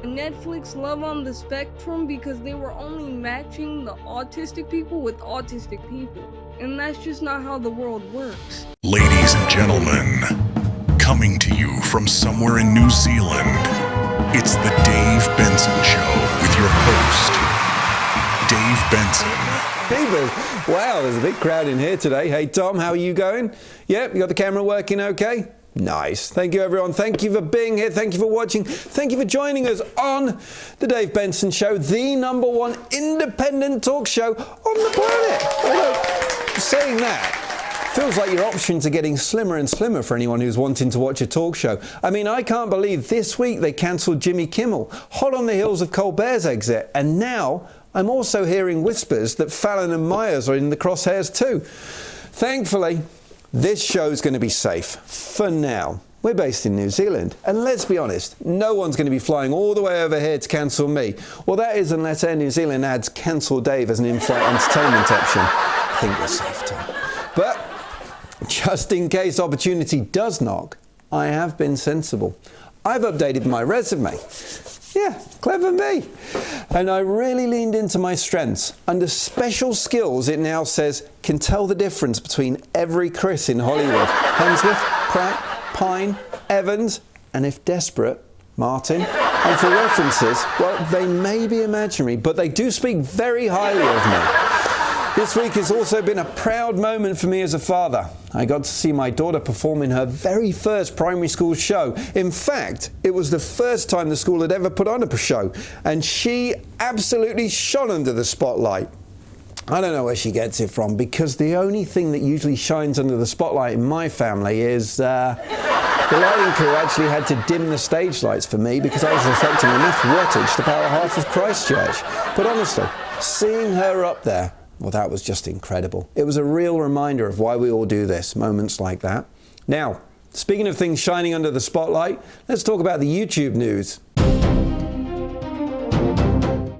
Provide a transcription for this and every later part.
Netflix Love on the Spectrum because they were only matching the autistic people with autistic people. And that's just not how the world works. Ladies and gentlemen, coming to you from somewhere in New Zealand, it's the Dave Benson Show with your host, Dave Benson. Hey, wow, there's a big crowd in here today. Hey, Tom, how are you going? Yep, you got the camera working okay? Nice. Thank you, everyone. Thank you for being here. Thank you for watching. Thank you for joining us on the Dave Benson Show, the #1 independent talk show on the planet. Although, saying that, feels like your options are getting slimmer and slimmer for anyone who's wanting to watch a talk show. I mean, I can't believe this week they cancelled Jimmy Kimmel, hot on the heels of Colbert's exit, and now I'm also hearing whispers that Fallon and Myers are in the crosshairs too. Thankfully, this show's going to be safe for now. We're based in New Zealand, and let's be honest, no one's going to be flying all the way over here to cancel me. Well, that is unless Air New Zealand adds Cancel Dave as an in-flight entertainment option. I think we're safe, Tom. But just in case opportunity does knock, I have been sensible. I've updated my resume. Yeah, clever me. And I really leaned into my strengths. Under special skills, it now says, can tell the difference between every Chris in Hollywood. Hemsworth, Pratt, Pine, Evans, and if desperate, Martin. And for references, well, they may be imaginary, but they do speak very highly of me. This week has also been a proud moment for me as a father. I got to see my daughter perform in her very first primary school show. In fact, it was the first time the school had ever put on a show, and she absolutely shone under the spotlight. I don't know where she gets it from, because the only thing that usually shines under the spotlight in my family is the lighting crew actually had to dim the stage lights for me because I was reflecting enough wattage to power half of Christchurch. But honestly, seeing her up there, well, that was just incredible. It was a real reminder of why we all do this, moments like that. Now, speaking of things shining under the spotlight, let's talk about the YouTube news.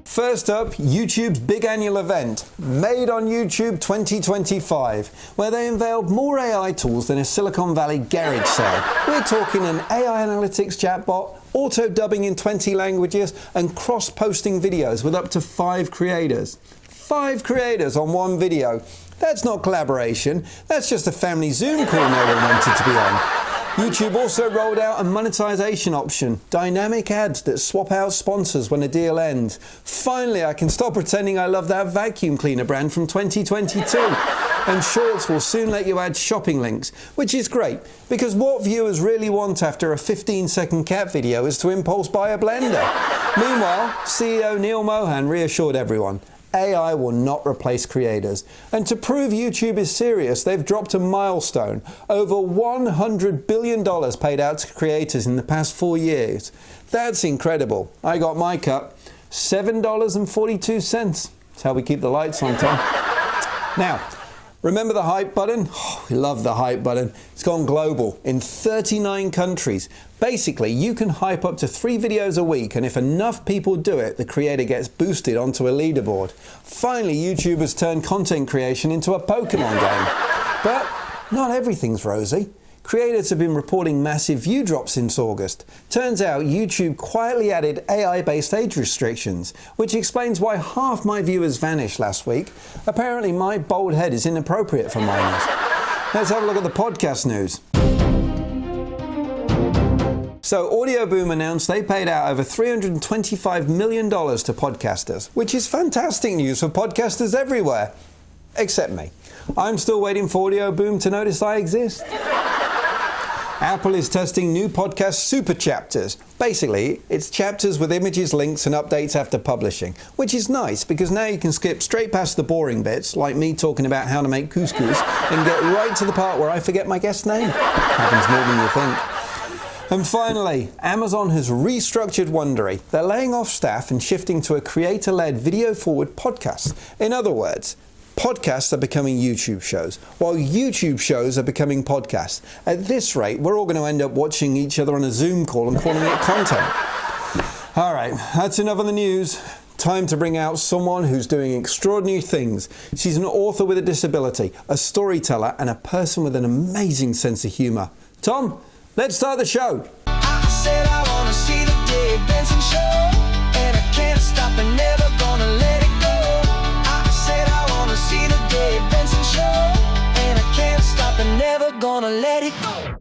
First up, YouTube's big annual event, Made on YouTube 2025, where they unveiled more AI tools than a Silicon Valley garage sale. We're talking an AI analytics chatbot, auto-dubbing in 20 languages, and cross-posting videos with up to 5 creators. 5 creators on one video. That's not collaboration. That's just a family Zoom call no one wanted to be on. YouTube also rolled out a monetization option, dynamic ads that swap out sponsors when a deal ends. Finally, I can stop pretending I love that vacuum cleaner brand from 2022. And Shorts will soon let you add shopping links, which is great, because what viewers really want after a 15-second cat video is to impulse buy a blender. Meanwhile, CEO Neil Mohan reassured everyone, AI will not replace creators. And to prove YouTube is serious, they've dropped a milestone. Over $100 billion paid out to creators in the past 4 years. That's incredible. I got my cut. $7.42. That's how we keep the lights on, Tom. Now, remember the hype button? Oh, we love the hype button. It's gone global in 39 countries. Basically, you can hype up to 3 videos a week, and if enough people do it, the creator gets boosted onto a leaderboard. Finally, YouTube has turned content creation into a Pokemon game. But not everything's rosy. Creators have been reporting massive view drops since August. Turns out YouTube quietly added AI-based age restrictions, which explains why half my viewers vanished last week. Apparently, my bald head is inappropriate for minors. Let's have a look at the podcast news. So Audio Boom announced they paid out over $325 million to podcasters, which is fantastic news for podcasters everywhere. Except me. I'm still waiting for Audio Boom to notice I exist. Apple is testing new podcast super chapters. Basically, it's chapters with images, links, and updates after publishing, which is nice because now you can skip straight past the boring bits, like me talking about how to make couscous, and get right to the part where I forget my guest's name. Happens more than you think. And finally, Amazon has restructured Wondery. They're laying off staff and shifting to a creator-led video-forward podcast. In other words, podcasts are becoming YouTube shows, while YouTube shows are becoming podcasts. At this rate, we're all going to end up watching each other on a Zoom call and calling it content. All right, that's enough of the news. Time to bring out someone who's doing extraordinary things. She's an author with a disability, a storyteller, and a person with an amazing sense of humour. Tom, let's start the show. I said I wanna see the day Dave Benson Show, and I can't stop and never gonna let it go. I said I wanna see the Dave Benson Show, and I can't stop and never gonna let it go.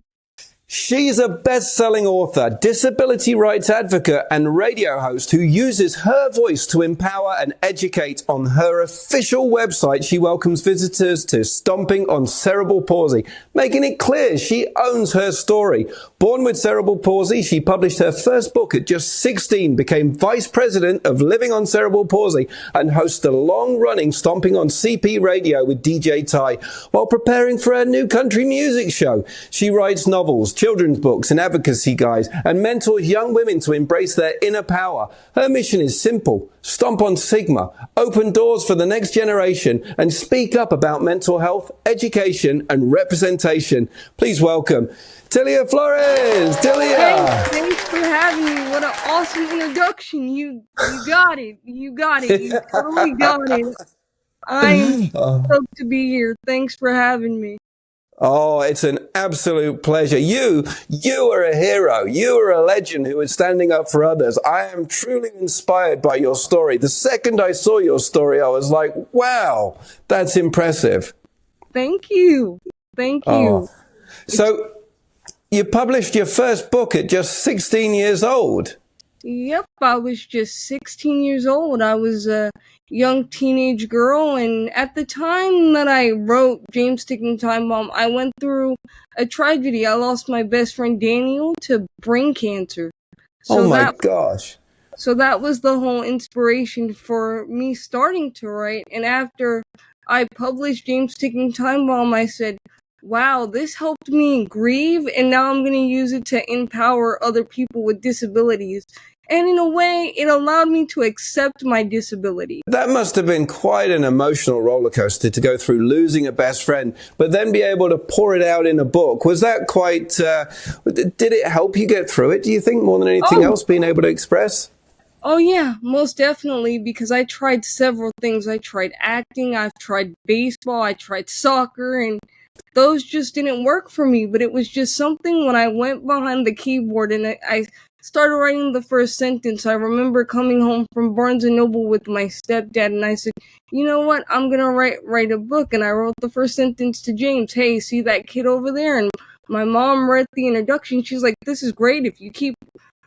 She's a best-selling author, disability rights advocate, and radio host who uses her voice to empower and educate. On her official website, she welcomes visitors to Stomping on cerebral palsy, making it clear she owns her story. Born with cerebral palsy, she published her first book at just 16, became vice president of Living on Cerebral Palsy, and hosts the long-running Stomping on CP Radio with DJ Ty, while preparing for her new country music show. She writes novels, children's books, and advocacy guides, and mentors young women to embrace their inner power. Her mission is simple: stomp on stigma, open doors for the next generation, and speak up about mental health, education, and representation. Please welcome Tylia Flores. Tylia! Hey, thanks for having me. What an awesome introduction. You got it. You got it. You totally got it. I'm stoked to be here. Thanks for having me. Oh, it's an absolute pleasure. You are a hero. You are a legend who is standing up for others. I am truly inspired by your story. The second I saw your story, I was like, wow, that's impressive. Thank you. Thank you. Oh. So you published your first book at just 16 years old. Yep, I was just 16 years old. I was a young teenage girl, and at the time that I wrote James Ticking Time Bomb, I went through a tragedy. I lost my best friend Daniel to brain cancer. Oh my gosh. So that was the whole inspiration for me starting to write. And after I published James Ticking Time Bomb, I said, wow, this helped me grieve, and now I'm going to use it to empower other people with disabilities. And in a way, it allowed me to accept my disability. That must have been quite an emotional roller coaster to go through losing a best friend, but then be able to pour it out in a book. Was that quite, did it help you get through it, do you think, more than anything else, being able to express? Oh yeah, most definitely, because I tried several things. I tried acting, I've tried baseball, I tried soccer, and those just didn't work for me. But it was just something when I went behind the keyboard and I started writing the first sentence. I remember coming home from Barnes & Noble with my stepdad, and I said, you know what, I'm gonna write a book. And I wrote the first sentence to James. Hey, see that kid over there? And my mom read the introduction. She's like, this is great. If you keep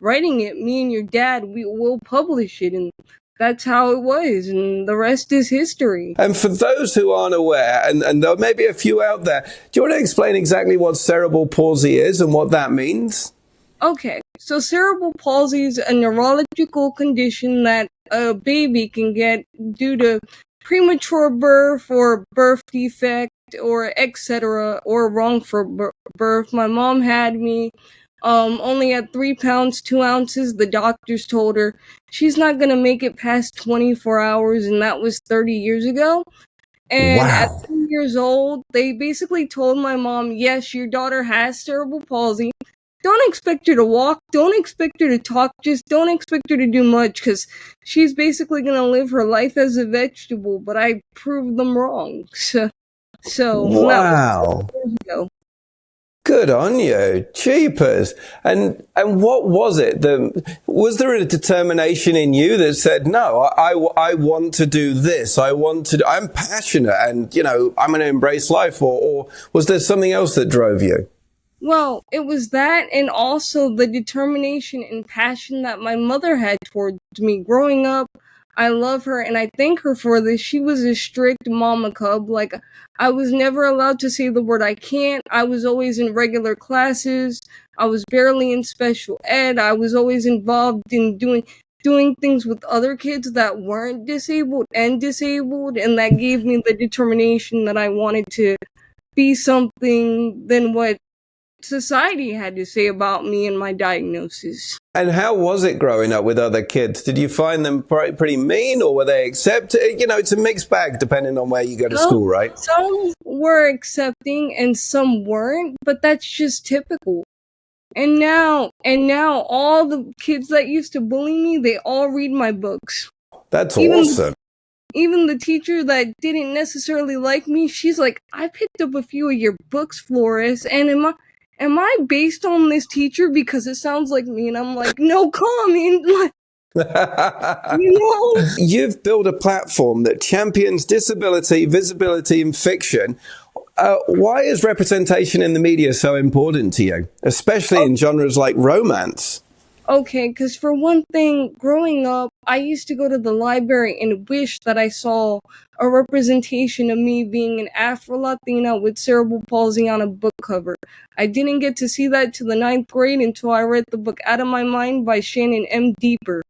writing it, me and your dad, we will publish it. And that's how it was, and the rest is history. And for those who aren't aware, and there may be a few out there, do you want to explain exactly what cerebral palsy is and what that means? Okay, so cerebral palsy is a neurological condition that a baby can get due to premature birth or birth defect or etc. or wrong for birth. My mom had me only at 3 pounds 2 ounces. The doctors told her she's not gonna make it past 24 hours, and that was 30 years ago. And at 2 years old, they basically told my mom, yes, your daughter has cerebral palsy. Don't expect her to walk, don't expect her to talk, just don't expect her to do much, because she's basically gonna live her life as a vegetable. But I proved them wrong. So wow. That was 2 years ago. Good on you, cheapers. And what was it? Was there a determination in you that said, no, I want to do this. I'm passionate, and I'm going to embrace life, or was there something else that drove you? Well, it was that, and also the determination and passion that my mother had towards me growing up. I love her, and I thank her for this. She was a strict mama cub. Like, I was never allowed to say the word I can't. I was always in regular classes. I was barely in special ed. I was always involved in doing things with other kids that weren't disabled, and that gave me the determination that I wanted to be something than what society had to say about me and my diagnosis. And how was it growing up with other kids? Did you find them pretty mean, or were they accepting? It's a mixed bag depending on where you go to school, right? Some were accepting and some weren't, but that's just typical. And now all the kids that used to bully me, they all read my books. That's awesome. Even the teacher that didn't necessarily like me, she's like, I picked up a few of your books, Flores, and am I based on this teacher because it sounds like me? And I'm like, no comment. You've built a platform that champions disability, visibility, and fiction. Why is representation in the media so important to you, especially in genres like romance? Okay, because for one thing, growing up, I used to go to the library and wish that I saw a representation of me being an Afro-Latina with cerebral palsy on a book cover. I didn't get to see that till the 9th grade until I read the book Out of My Mind by Shannon M. Deeper.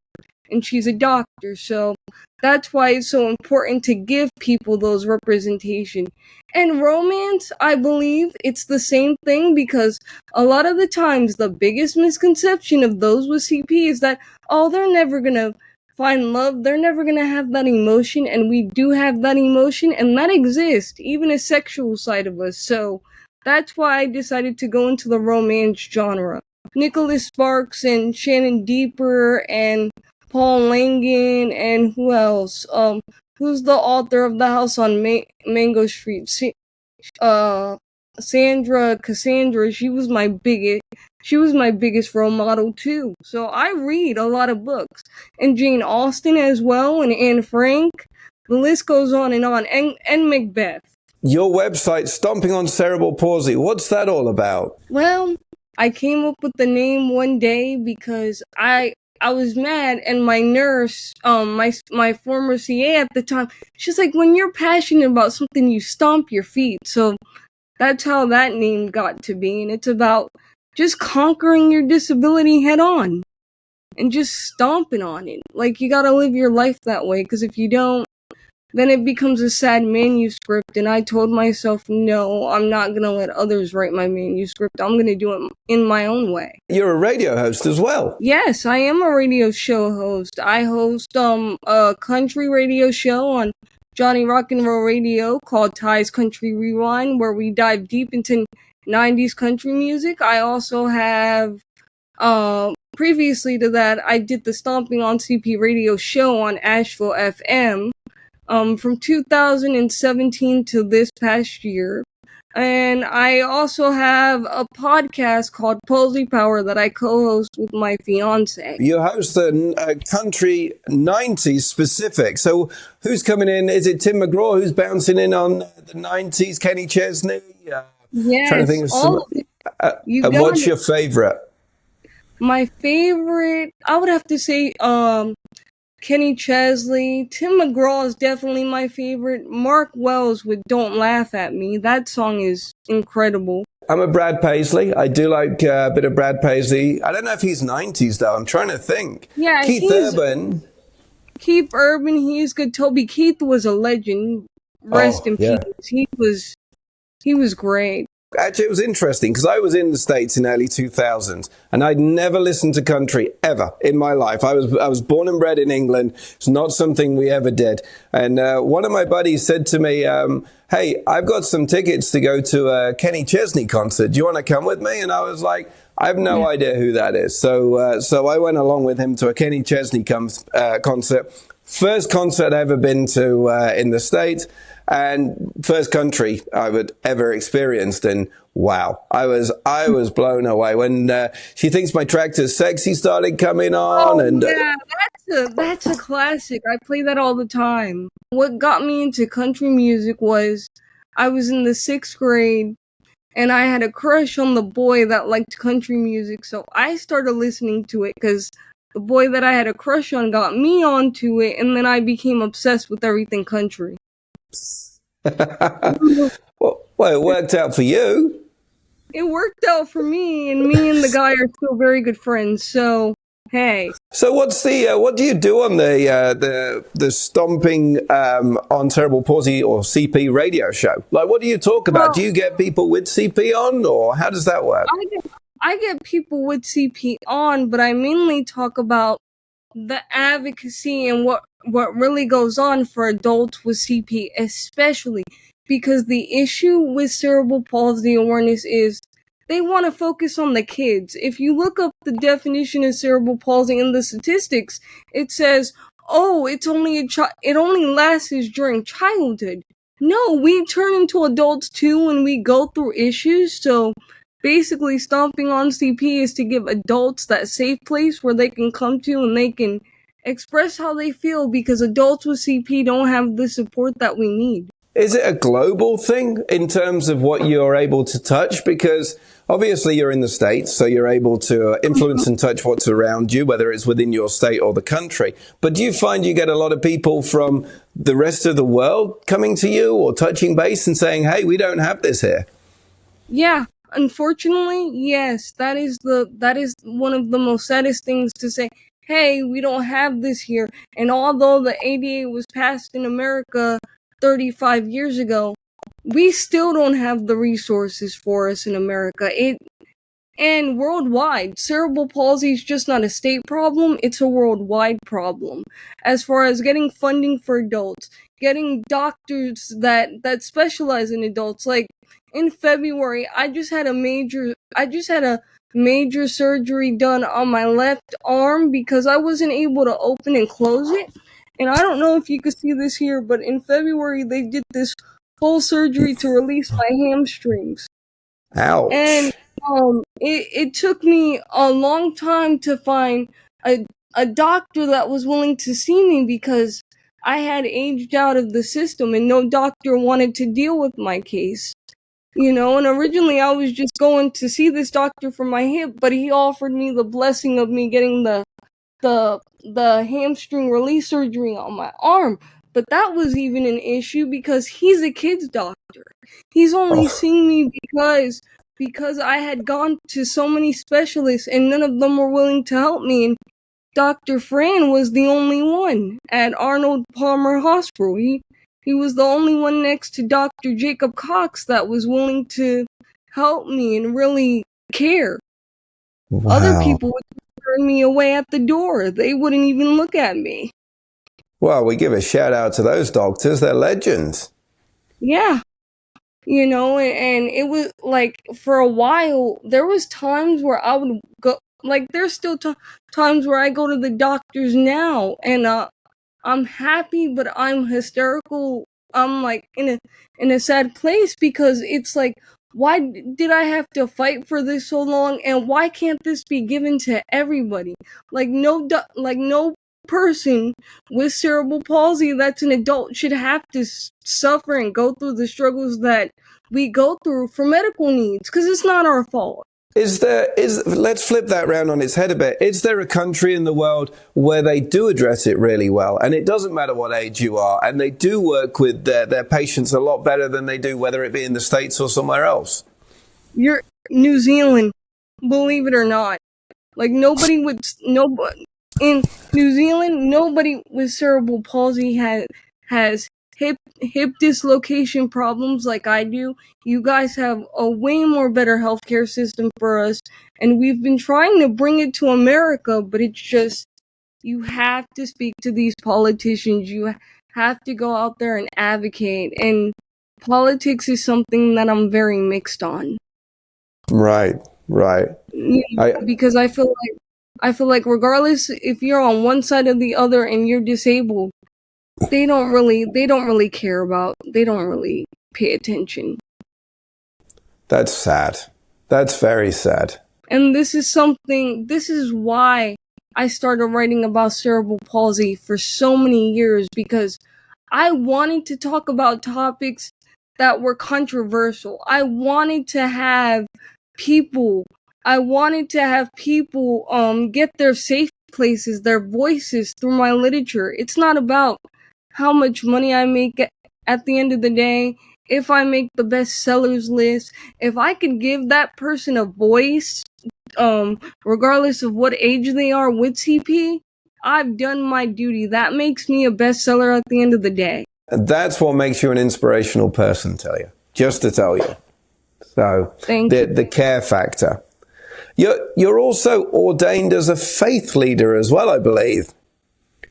And she's a doctor, so that's why it's so important to give people those representation. And romance, I believe it's the same thing, because a lot of the times the biggest misconception of those with CP is that, oh, they're never gonna find love, they're never gonna have that emotion, and we do have that emotion, and that exists, even a sexual side of us. So that's why I decided to go into the romance genre. Nicholas Sparks and Shannon Deeper and Paul Langan, and who else? Who's the author of The House on Mango Street? Sandra Cassandra. She was my biggest role model too. So I read a lot of books, and Jane Austen as well, and Anne Frank. The list goes on, and Macbeth. Your website, Stomping on Cerebral Palsy, what's that all about? Well, I came up with the name one day because I was mad, and my nurse, my former CA at the time, she's like, when you're passionate about something, you stomp your feet. So that's how that name got to be, and it's about just conquering your disability head on and just stomping on it. Like, you gotta live your life that way, because if you don't, then it becomes a sad manuscript, and I told myself, no, I'm not gonna let others write my manuscript. I'm gonna do it in my own way. You're a radio host as well. Yes, I am a radio show host. I host a country radio show on Johnny Rock and Roll Radio called Ty's Country Rewind, where we dive deep into 90s country music. I also have previously to that, I did the Stomping on CP radio show on Asheville FM. From 2017 to this past year. And I also have a podcast called Palsy Power that I co-host with my fiance. You host a country 90s specific. So who's coming in? Is it Tim McGraw who's bouncing in on the 90s? Kenny Chesney? Yes, trying to think of all of it. And what's your favorite? My favorite, I would have to say, Kenny Chesley. Tim McGraw is definitely my favorite. Mark Wells with Don't Laugh at Me. That song is incredible. I'm a Brad Paisley. I do like a bit of Brad Paisley. I don't know if he's 90s, though. I'm trying to think. Yeah, Keith Urban. Keith Urban, he's good. Toby Keith was a legend. Rest in peace. He was great. Actually, it was interesting because I was in the States in early 2000s and I'd never listened to country ever in my life. I was born and bred in England. It's not something we ever did. And one of my buddies said to me, hey, I've got some tickets to go to a Kenny Chesney concert. Do you want to come with me? And I was like, I have no idea who that is. So I went along with him to a Kenny Chesney concert. First concert I've ever been to in the States. And first country I would ever experienced, and wow, I was blown away when She Thinks My Tractor's Sexy started coming on. That's a classic. I play that all the time. What got me into country music was I was in the 6th grade, and I had a crush on the boy that liked country music, so I started listening to it because the boy that I had a crush on got me onto it, and then I became obsessed with everything country. Well, it worked out for you. It worked out for me, and the guy are still very good friends. So hey. So what do you do on the Stomping on Cerebral Palsy or CP radio show? Like, what do you talk about? Well, do you get people with CP on, or how does that work? I get people with CP on, but I mainly talk about the advocacy and what really goes on for adults with CP, especially because the issue with cerebral palsy awareness is they want to focus on the kids. If you look up the definition of cerebral palsy in the statistics, it says, oh, it only lasts during childhood. No, we turn into adults too when we go through issues, so basically Stomping on CP is to give adults that safe place where they can come to and they can express how they feel, because adults with CP don't have the support that we need. Is it a global thing in terms of what you're able to touch? Because obviously you're in the States, so you're able to influence and touch what's around you, whether it's within your state or the country. But do you find you get a lot of people from the rest of the world coming to you or touching base and saying, hey, we don't have this here? Yeah, unfortunately, yes. That is one of the most saddest things to say. Hey, we don't have this here. And although the ADA was passed in America 35 years ago, we still don't have the resources for us in America. And worldwide, cerebral palsy is just not a state problem, it's a worldwide problem. As far as getting funding for adults, getting doctors that specialize in adults. Like in February, I just had a major surgery done on my left arm because I wasn't able to open and close it. And I don't know if you could see this here, but in February they did this whole surgery to release my hamstrings. Ouch. And it took me a long time to find a doctor that was willing to see me, because I had aged out of the system and no doctor wanted to deal with my case. You know, and originally I was just going to see this doctor for my hip, but he offered me the blessing of me getting the hamstring release surgery on my arm. But that was even an issue because he's a kid's doctor. He's only seeing me because I had gone to so many specialists and none of them were willing to help me. And Dr. Fran was the only one at Arnold Palmer Hospital. He was the only one next to Dr. Jacob Cox that was willing to help me and really care. Wow. Other people would turn me away at the door. They wouldn't even look at me. Well, we give a shout out to those doctors. They're legends. Yeah. You know, and it was like, for a while, there was times where I would go, like, there's still times where I go to the doctors now, and I'm happy, but I'm hysterical. I'm like in a sad place, because it's like, why did I have to fight for this so long, and why can't this be given to everybody? Like no person with cerebral palsy that's an adult should have to suffer and go through the struggles that we go through for medical needs, because it's not our fault. Let's flip that round on its head a bit. Is there a country in the world where they do address it really well, and it doesn't matter what age you are, and they do work with their patients a lot better than they do whether it be in the States or somewhere else? You're New Zealand, believe it or not. Like nobody in New Zealand, nobody with cerebral palsy has hip dislocation problems like I do. You guys have a way more better healthcare system for us, and we've been trying to bring it to America, but it's just, you have to speak to these politicians. You have to go out there and advocate, and politics is something that I'm very mixed on. Right. Because I feel like regardless if you're on one side or the other and you're disabled, they don't really care about, they don't really pay attention. That's sad. That's very sad. And this is why I started writing about cerebral palsy for so many years, because I wanted to talk about topics that were controversial. I wanted to have people get their safe places, their voices through my literature. It's not about how much money I make at the end of the day. If I make the bestsellers list, if I could give that person a voice, regardless of what age they are with CP, I've done my duty. That makes me a bestseller at the end of the day. And that's what makes you an inspirational person, Tylia. Just to tell you. So the care factor. You're also ordained as a faith leader as well, I believe.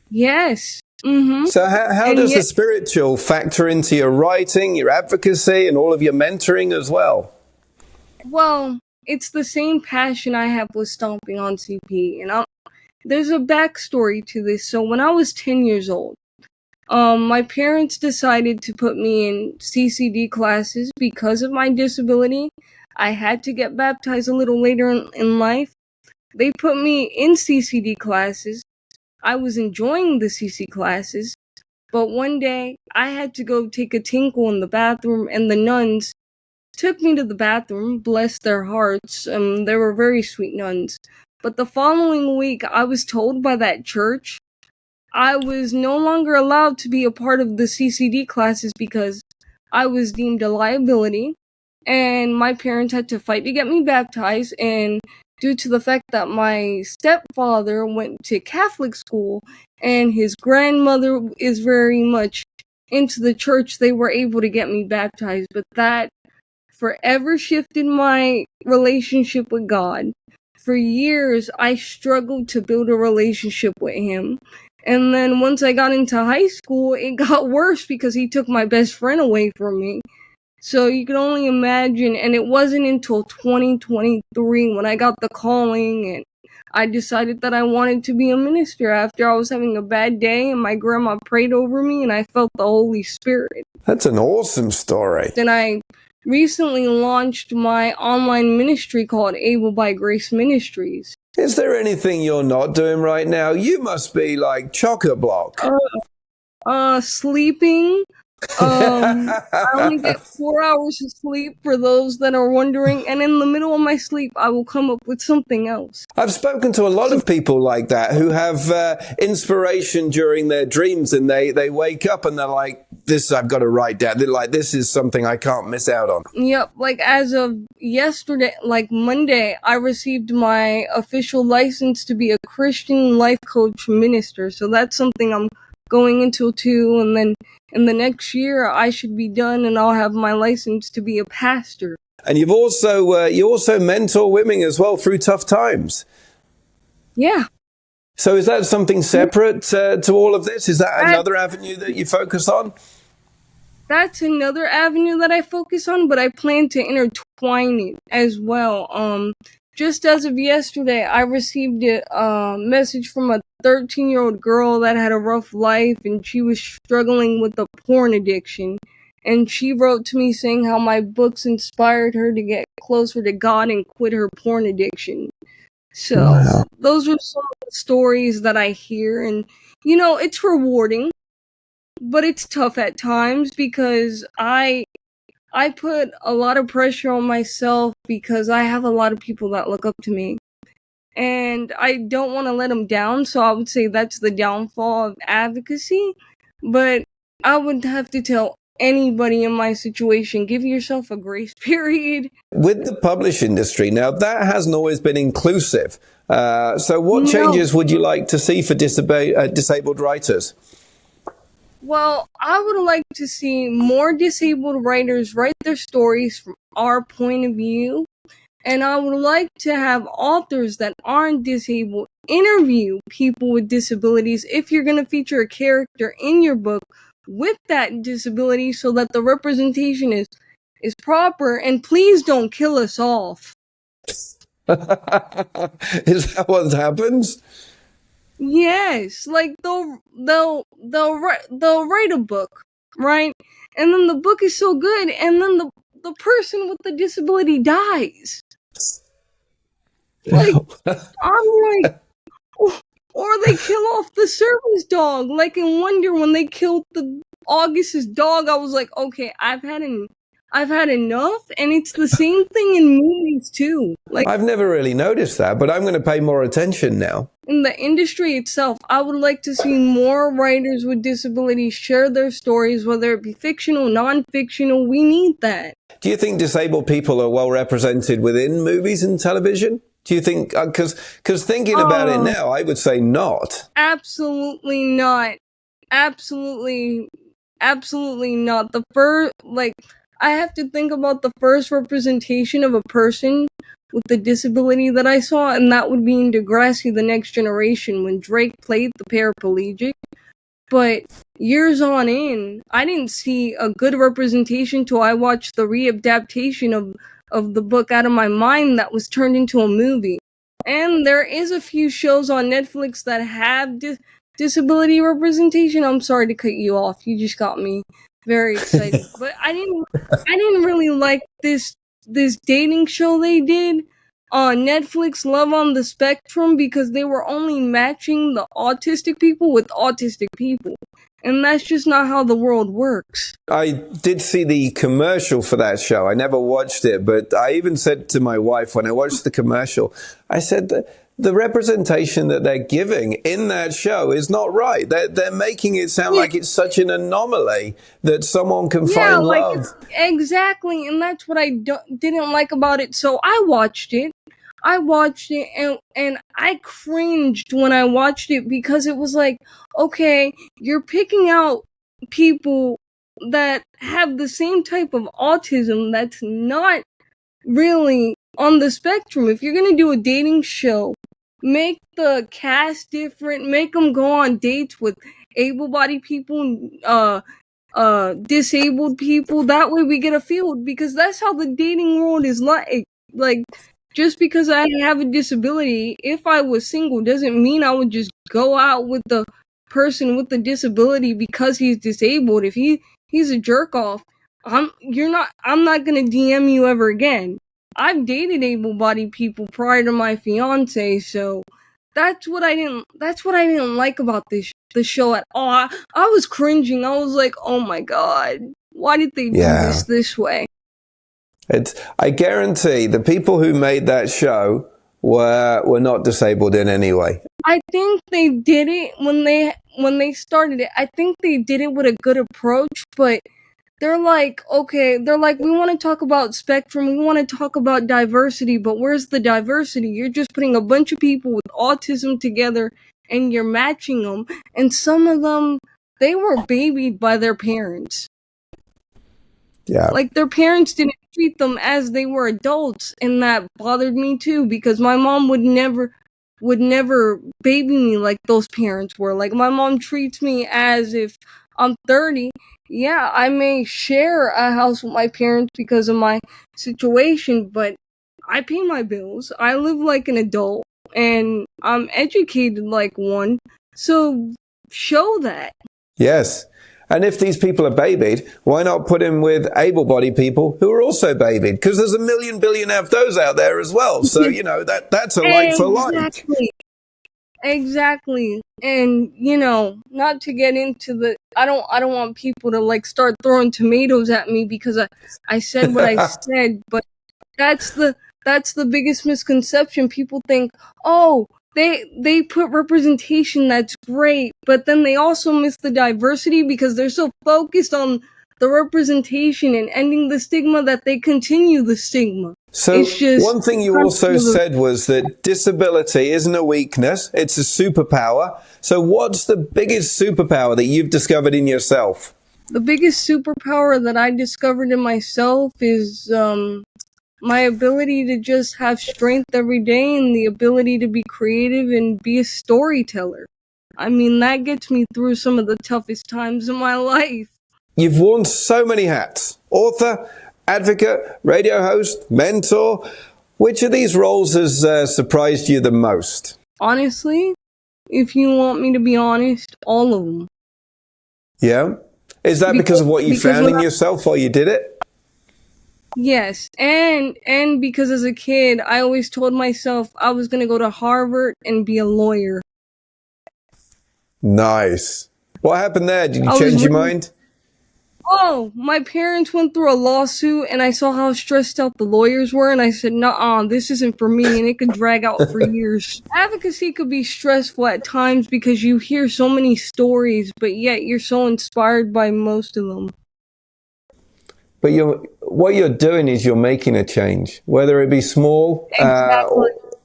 Yes. Mm-hmm. So how does the spiritual factor into your writing, your advocacy, and all of your mentoring as well? Well, it's the same passion I have with Stomping on CP, and there's a backstory to this. So when I was 10 years old, my parents decided to put me in CCD classes because of my disability. I had to get baptized a little later in life. They put me in CCD classes. I was enjoying the CC classes, but one day I had to go take a tinkle in the bathroom, and the nuns took me to the bathroom, bless their hearts. They were very sweet nuns. But the following week, I was told by that church I was no longer allowed to be a part of the CCD classes because I was deemed a liability, and my parents had to fight to get me baptized, and due to the fact that my stepfather went to Catholic school and his grandmother is very much into the church, they were able to get me baptized. But that forever shifted my relationship with God. For years, I struggled to build a relationship with Him. And then once I got into high school, it got worse because he took my best friend away from me. So you can only imagine, and it wasn't until 2023 when I got the calling and I decided that I wanted to be a minister after I was having a bad day and my grandma prayed over me and I felt the Holy Spirit. That's an awesome story. Then I recently launched my online ministry called Able by Grace Ministries. Is there anything you're not doing right now? You must be like chock-a-block. Sleeping. I only get 4 hours of sleep for those that are wondering, and in the middle of my sleep, I will come up with something else. I've spoken to a lot of people like that who have inspiration during their dreams, and they wake up and they're like, this I've got to write down. They're like, this is something I can't miss out on. Yep, like as of yesterday, like Monday, I received my official license to be a Christian life coach minister, so that's something I'm going into too, and then in the next year I should be done and I'll have my license to be a pastor. And you also mentor women as well through tough times. Yeah. So is that something separate to all of this? Is that another avenue that you focus on? That's another avenue that I focus on, but I plan to intertwine it as well. Just as of yesterday, I received a message from a 13-year-old girl that had a rough life and she was struggling with a porn addiction. And she wrote to me saying how my books inspired her to get closer to God and quit her porn addiction. So, wow. Those are some of the stories that I hear, and, you know, it's rewarding, but it's tough at times because I put a lot of pressure on myself because I have a lot of people that look up to me. And I don't want to let them down, so I would say that's the downfall of advocacy. But I would have to tell anybody in my situation, give yourself a grace period. With the publish industry, now that hasn't always been inclusive. So what changes would you like to see for disabled writers? Well, I would like to see more disabled writers write their stories from our point of view. And I would like to have authors that aren't disabled interview people with disabilities if you're going to feature a character in your book with that disability so that the representation is proper. And please don't kill us off. Is that what happens? Yes, like they'll write a book, right? And then the book is so good, and then the person with the disability dies. Like, I'm like, or they kill off the service dog. Like in Wonder, when they killed the August's dog, I was like, okay, I've had enough, and it's the same thing in movies too. Like, I've never really noticed that, but I'm going to pay more attention now. In the industry itself, I would like to see more writers with disabilities share their stories, whether it be fictional, non-fictional. We need that. Do you think disabled people are well represented within movies and television? Do you think, because thinking about it now, I would say not. Absolutely not. Absolutely not. I have to think about the first representation of a person with the disability that I saw, and that would be in Degrassi: The Next Generation when Drake played the paraplegic. But years on in, I didn't see a good representation till I watched the readaptation of the book Out of My Mind that was turned into a movie. And there is a few shows on Netflix that have disability representation. I'm sorry to cut you off. You just got me very excited. But I didn't really like this this dating show they did on Netflix, Love on the Spectrum, because they were only matching the autistic people with autistic people. And that's just not how the world works. I did see the commercial for that show. I never watched it, but I even said to my wife when I watched the commercial, I said that the representation that they're giving in that show is not right. They're making it sound like it's such an anomaly that someone can find love. Exactly, and that's what I didn't like about it. So I watched it. And I cringed when I watched it, because it was like, okay, you're picking out people that have the same type of autism that's not really on the spectrum. If you're gonna do a dating show, make the cast different, make them go on dates with able-bodied people, disabled people. That way we get a feel, because that's how the dating world is like. Like, just because I have a disability, if I was single, doesn't mean I would just go out with the person with the disability because he's disabled. If he's a jerk off, I'm not gonna DM you ever again. I've dated able-bodied people prior to my fiance, so that's what I didn't like about the show at all. I was cringing. I was like, oh my god, why did they do this way? I guarantee the people who made that show were not disabled in any way. I think they did it when they started it. I think they did it with a good approach, but they're like, we want to talk about spectrum, we want to talk about diversity, but where's the diversity? You're just putting a bunch of people with autism together and you're matching them, and some of them, they were babied by their parents. Yeah. Like, their parents didn't treat them as they were adults, and that bothered me too, because my mom would never baby me like those parents were. Like, my mom treats me as if I'm 30. Yeah, I may share a house with my parents because of my situation, but I pay my bills, I live like an adult, and I'm educated like one, so show that. Yes. And if these people are babied, why not put him with able-bodied people who are also babied? Because there's a million billion of those out there as well. So, that's a like for like. Exactly. And, not to get into I don't want people to like start throwing tomatoes at me because I said what I said, but that's the biggest misconception. People think, oh, they put representation, that's great, but then they also miss the diversity because they're so focused on the representation and ending the stigma that they continue the stigma. So one thing you also said was that disability isn't a weakness, it's a superpower. So what's the biggest superpower that you've discovered in yourself? The biggest superpower that I discovered in myself is my ability to just have strength every day, and the ability to be creative and be a storyteller. I mean, that gets me through some of the toughest times in my life. You've worn so many hats: author, advocate, radio host, mentor. Which of these roles has surprised you the most? Honestly, if you want me to be honest, all of them. Yeah? Is that because of what you found in yourself while you did it? Yes, and because as a kid, I always told myself I was going to go to Harvard and be a lawyer. Nice. What happened there? Did you change your mind? Oh, my parents went through a lawsuit, and I saw how stressed out the lawyers were, and I said, nuh-uh, this isn't for me, and it could drag out for years. Advocacy could be stressful at times because you hear so many stories, but yet you're so inspired by most of them. But what you're doing is you're making a change, whether it be small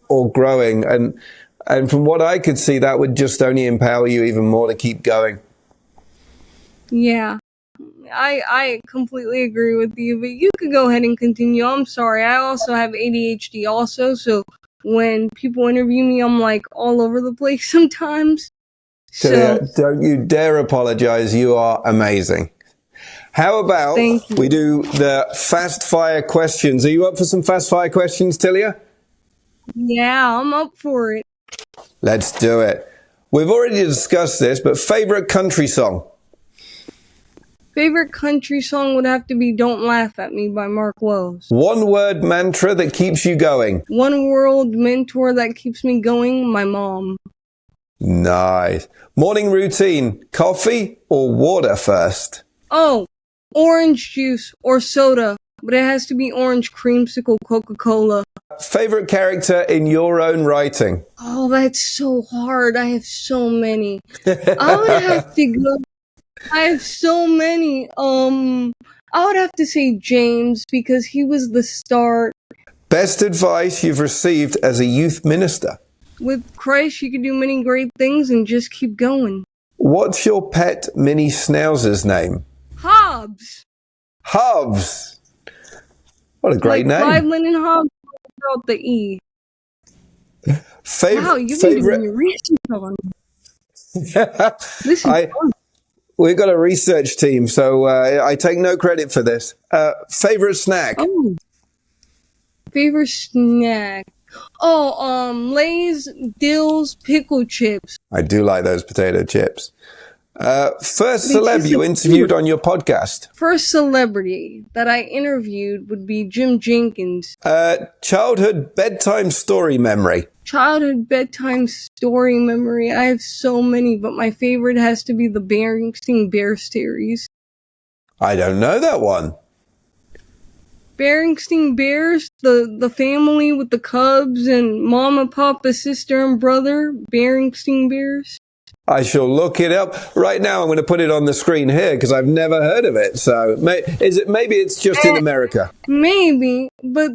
or growing. And from what I could see, that would just only empower you even more to keep going. Yeah, I completely agree with you, but you could go ahead and continue. I'm sorry, I also have ADHD also, so when people interview me, I'm like all over the place sometimes. So don't you dare apologize. You are amazing. How about we do the fast fire questions? Are you up for some fast fire questions, Tylia? Yeah, I'm up for it. Let's do it. We've already discussed this, but favorite country song? Favorite country song would have to be Don't Laugh at Me by Mark Wells. One word mantra that keeps you going. One world mentor that keeps me going, my mom. Nice. Morning routine, coffee or water first? Oh, orange juice or soda, but it has to be orange creamsicle Coca-Cola. Favorite character in your own writing? Oh, that's so hard. I have so many. I would have to go. I have so many. I would have to say James because he was the start. Best advice you've received as a youth minister? With Christ, you can do many great things and just keep going. What's your pet mini schnauzer's name? Hobbs. Hobbs. What a great name. Clyde Lennon Hobbs without the E. Wow, you've been doing your research on me. This is fun. We've got a research team, so I take no credit for this. Favorite snack? Oh. Favorite snack? Oh, Lay's Dills Pickle Chips. I do like those potato chips. First celeb you interviewed on your podcast? First celebrity that I interviewed would be Jim Jenkins. Childhood bedtime story memory? Childhood bedtime story memory. I have so many, but my favorite has to be the Berenstain Bears series. I don't know that one. Berenstain Bears, the family with the Cubs and Mama, Papa, sister, and brother. Berenstain Bears. I shall look it up. Right now, I'm going to put it on the screen here because I've never heard of it. So, maybe it's just in America? Maybe, but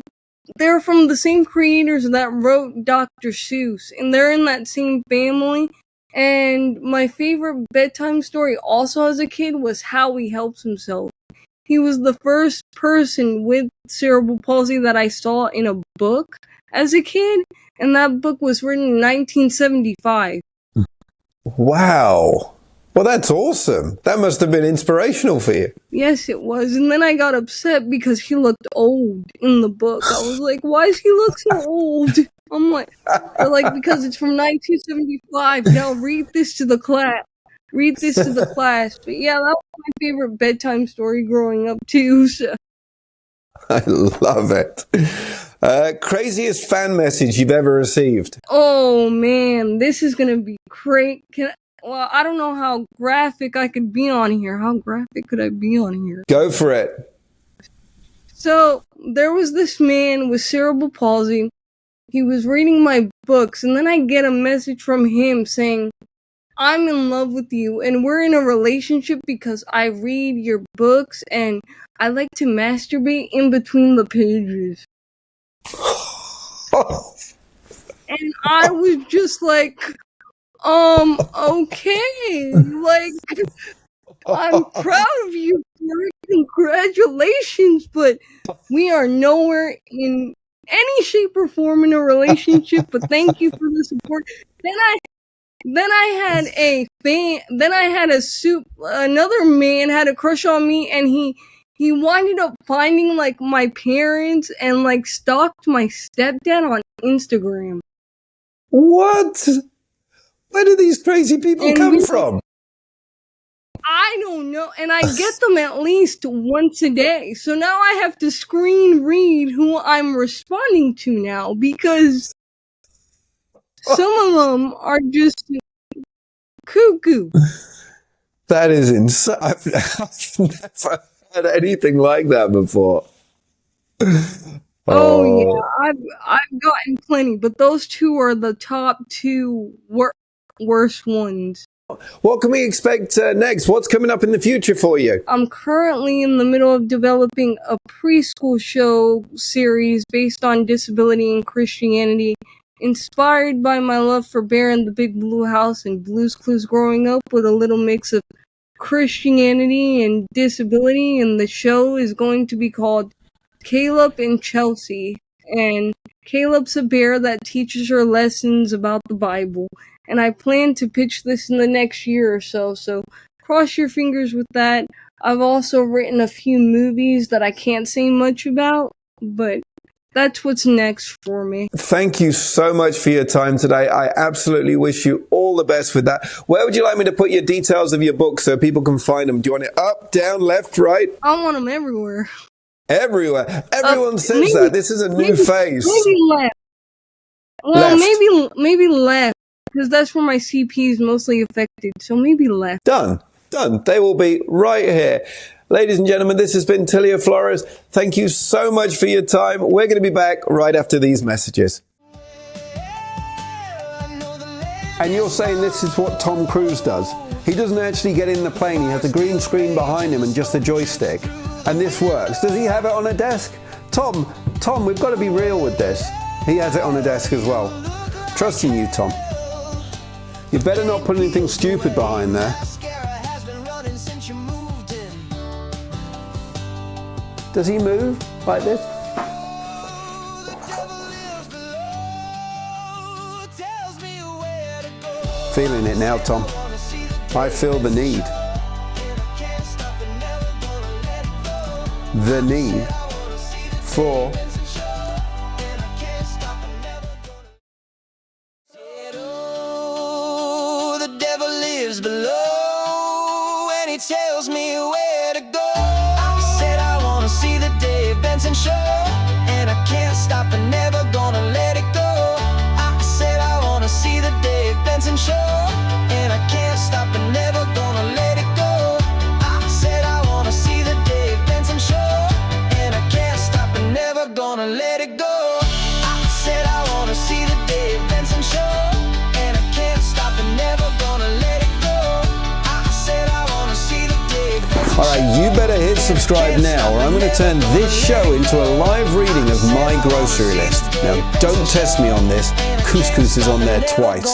they're from the same creators that wrote Dr. Seuss, and they're in that same family. And my favorite bedtime story also as a kid was How He Helps Himself. He was the first person with cerebral palsy that I saw in a book as a kid, and that book was written in 1975. Wow. Well, that's awesome. That must have been inspirational for you. Yes, it was. And then I got upset because he looked old in the book. I was like, why does he look so old? I'm like, they're like, because it's from 1975. Now read this to the class. Read this to the class. But yeah, that was my favorite bedtime story growing up too. So. I love it. Craziest fan message you've ever received? Oh man, this is gonna be great. Well, I don't know how graphic I could be on here. How graphic could I be on here? Go for it. So, there was this man with cerebral palsy. He was reading my books, and then I get a message from him saying, I'm in love with you, and we're in a relationship because I read your books, and I like to masturbate in between the pages. And I was just like, okay, like, I'm proud of you, congratulations, but we are nowhere in any shape or form in a relationship, but thank you for the support. Then I had another man had a crush on me, and he winded up finding, like, my parents and, like, stalked my stepdad on Instagram. What? Where do these crazy people come from? I don't know, and I get them at least once a day. So now I have to screen read who I'm responding to now, because some of them are just cuckoo. That is insane. I've never heard anything like that before. Oh yeah, I've gotten plenty, but those two are the top two worst ones. What can we expect next? What's coming up in the future for you? I'm currently in the middle of developing a preschool show series based on disability and Christianity, inspired by my love for Bear in the Big Blue House and Blue's Clues growing up, with a little mix of Christianity and disability. And the show is going to be called Caleb and Chelsea. And Caleb's a bear that teaches her lessons about the Bible. And I plan to pitch this in the next year or so, so cross your fingers with that. I've also written a few movies that I can't say much about, but that's what's next for me. Thank you so much for your time today. I absolutely wish you all the best with that. Where would you like me to put your details of your book so people can find them? Do you want it up, down, left, right? I want them everywhere. Everywhere. Everyone says that. This is a new phase. Maybe left. Well, maybe left, because that's where my CP is mostly affected. So maybe left. Done. They will be right here. Ladies and gentlemen, this has been Tylia Flores. Thank you so much for your time. We're going to be back right after these messages. And you're saying this is what Tom Cruise does. He doesn't actually get in the plane. He has a green screen behind him and just a joystick. And this works. Does he have it on a desk? Tom, we've got to be real with this. He has it on a desk as well. Trusting you, Tom. You better not put anything stupid behind there. Does he move like this? Feeling it now, Tom. I feel the need. The need for the devil lives below and he tells me where to go. I said I want to see the Dave Benson Show, and I can't stop and never gonna let it go. I said I want to see the Dave Benson Show, and I can't stop and never gonna let it go. I said I want to see the Dave Benson Show, and I can't stop and never gonna let it go. I said I want to see the Dave Benson Show, and I can't stop and never gonna let it go. I said I want to see the Dave Benson Show. All right, you better hit subscribe now, or I'm going to turn this show into a live reading of my grocery list. Now, don't test me on this. Couscous is on there twice.